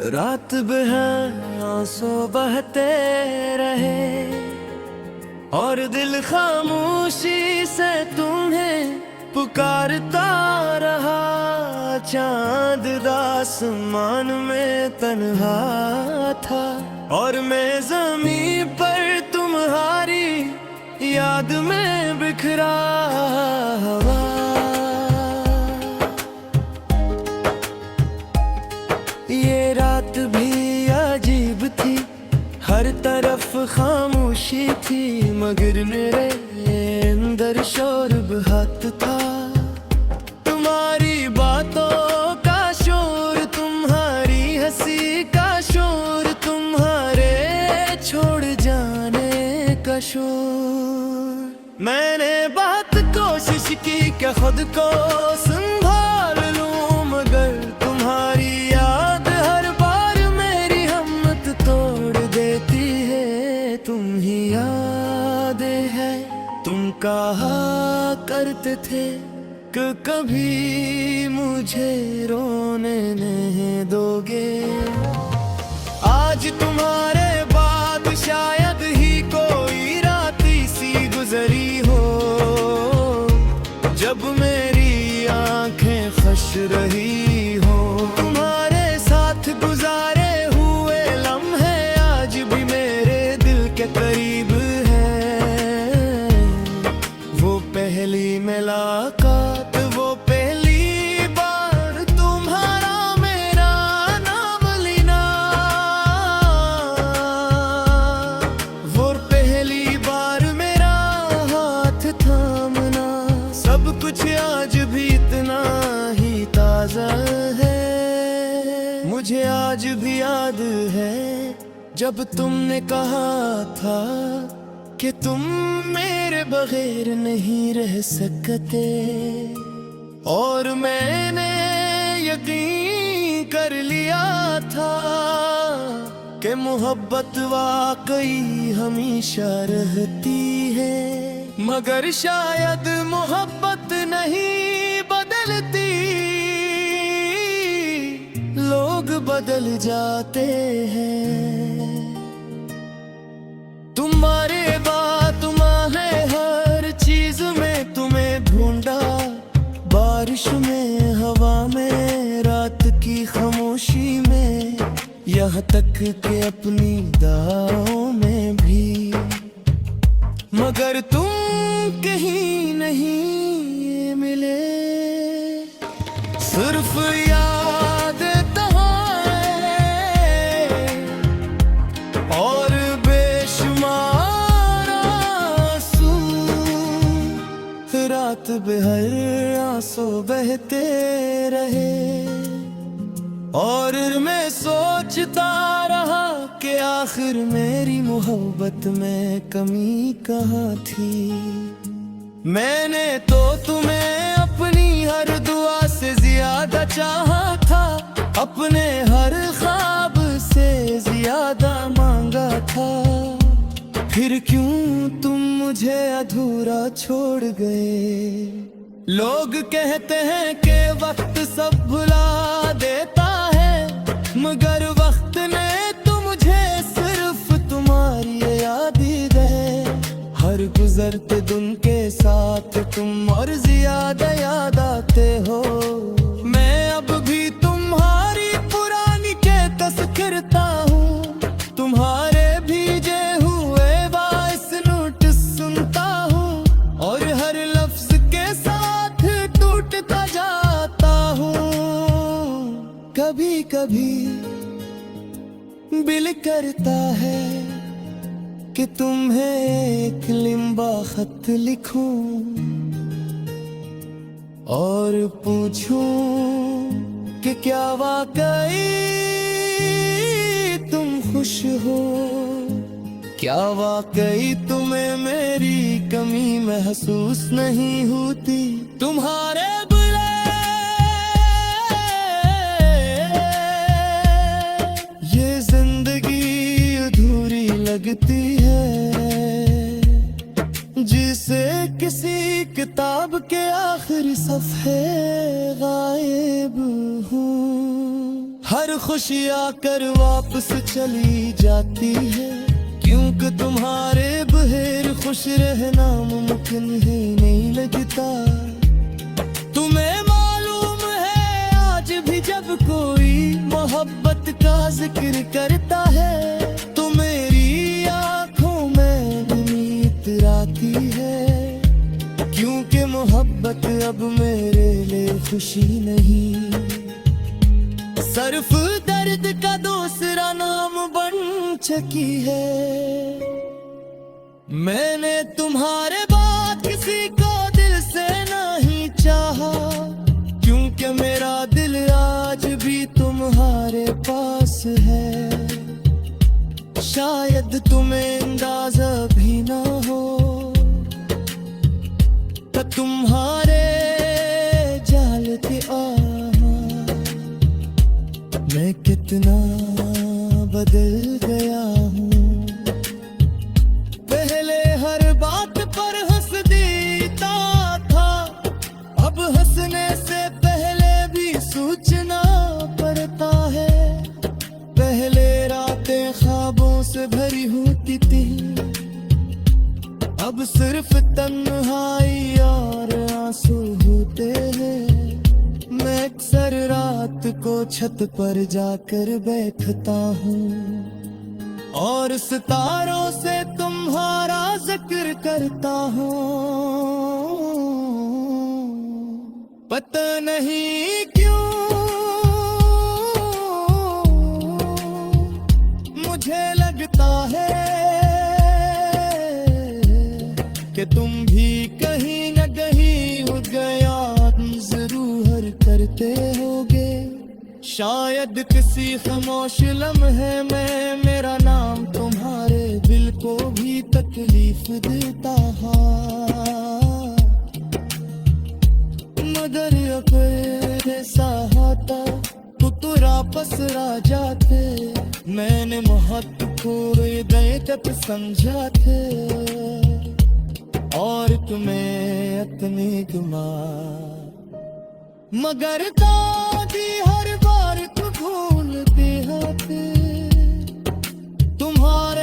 रात भर आंसू बहते रहे और दिल खामोशी से तुम्हें पुकारता रहा। चांद आसमान में तन्हा था और मैं ज़मीन पर तुम्हारी याद में बिखरा हुआ। ये रात भी अजीब थी, हर तरफ खामोशी थी, मगर मेरे अंदर शोर बहुत था। तुम्हारी बातों का शोर, तुम्हारी हंसी का शोर, तुम्हारे छोड़ जाने का शोर। मैंने बहुत कोशिश की कि खुद को संभाल लूं, मगर तुम्हारी याद हर बार मेरी हिम्मत तोड़ देती है। तुम ही याद है, तुम कहा करते थे कि कभी मुझे रोने नहीं दोगे। आज तुम्हारे बाद शायद ही कोई रात सी गुजरी हो, जब मेरी आंखें खुश रही हो। तुम्हारे साथ गुजारे हुए लम्हे आज भी मेरे दिल के करीब है। वो पहली मुलाकात, वो पहली बार तुम्हारा मेरा नाम लेना, वो पहली बार मेरा हाथ थामना, सब कुछ आज भी इतना ही ताजा है। मुझे आज भी याद है जब तुमने कहा था कि तुम मेरे बगैर नहीं रह सकते, और मैंने यकीन कर लिया था कि मोहब्बत वाकई हमेशा रहती है। मगर शायद मोहब्बत नहीं बदलती, लोग बदल जाते हैं। तुम्हारे बाद तुम्हें हर चीज में तुम्हें ढूंढा, बारिश में, हवा में, रात की खामोशी में, यहाँ तक कि अपनी दुआओं में भी। मगर तुम कहीं नहीं मिले, सिर्फ याद और बेशुमार आंसू। रात भर आंसू बहते रहे और मैं सोचता रहा कि आखिर मेरी मोहब्बत में कमी कहाँ थी। मैंने तो तुम्हें अपनी हर दुआ से ज्यादा चाहा था, अपने हर ख्वाब से ज्यादा मांगा था। फिर क्यों तुम मुझे अधूरा छोड़ गए। लोग कहते हैं कि वक्त सब भुला देता है, मगर वक्त ने तो मुझे सिर्फ तुम्हारी याद ही दे। हर गुजरते दिन के साथ तुम और ज्यादा याद आते हो। मैं अब भी तुम्हारी पुरानी के तस्करता हूँ, तुम्हारे भीजे हुए वॉइस नोट सुनता हूँ, और हर लफ्ज के साथ टूटता जाता हूँ। कभी कभी दिल करता है कि तुम्हें एक लंबा खत लिखूं और पूछूं कि क्या वाकई तुम खुश हो, क्या वाकई तुम्हें मेरी कमी महसूस नहीं होती। तुम्हारे बुरे ये जिंदगी अधूरी लगती है, जिसे किसी किताब के आखिरी सफ़े गायब हूँ। हर हर खुशी आकर वापस चली जाती है, क्योंकि तुम्हारे बगैर खुश रहना मुमकिन ही नहीं लगता। तुम्हें मालूम है आज भी जब कोई मोहब्बत का जिक्र करता है तो मेरी आंखों में नमी इतराती है, क्योंकि मोहब्बत अब मेरे लिए खुशी नहीं, सिर्फ दर्द का दूसरा नाम बन चुकी है। मैंने तुम्हारे बाद किसी को दिल से नहीं चाहा, क्योंकि मेरा दिल आज भी तुम्हारे पास है। शायद तुम्हें अंदाजा भी ना हो कि तुम्हारे जाल के मैं कितना बदल गया हूँ। पहले हर बात पर हंस देता था, अब हंसने से पहले भी सोचना पड़ता है। पहले रातें ख्वाबों से भरी होती थी, अब सिर्फ तन्हाई और आंसू होते हैं। मैं अक्सर रात को छत पर जाकर बैठता हूँ और सितारों से तुम्हारा जिक्र करता हूँ। पता नहीं क्यों मुझे लगता है कि तुम भी कहीं न कहीं हो गया जरूर करते होगे। शायद किसी खामोश लम्हे में मेरा नाम तुम्हारे दिल को भी तकलीफ देता है, मगर अगर ऐसा होता तो तुरा पसरा जाते। मैंने महत्वपूर्ण हृदय तक समझा थे और तुम्हें अपने गुमा, मगर दादी हर बार तो भूलते होते। तुम्हारे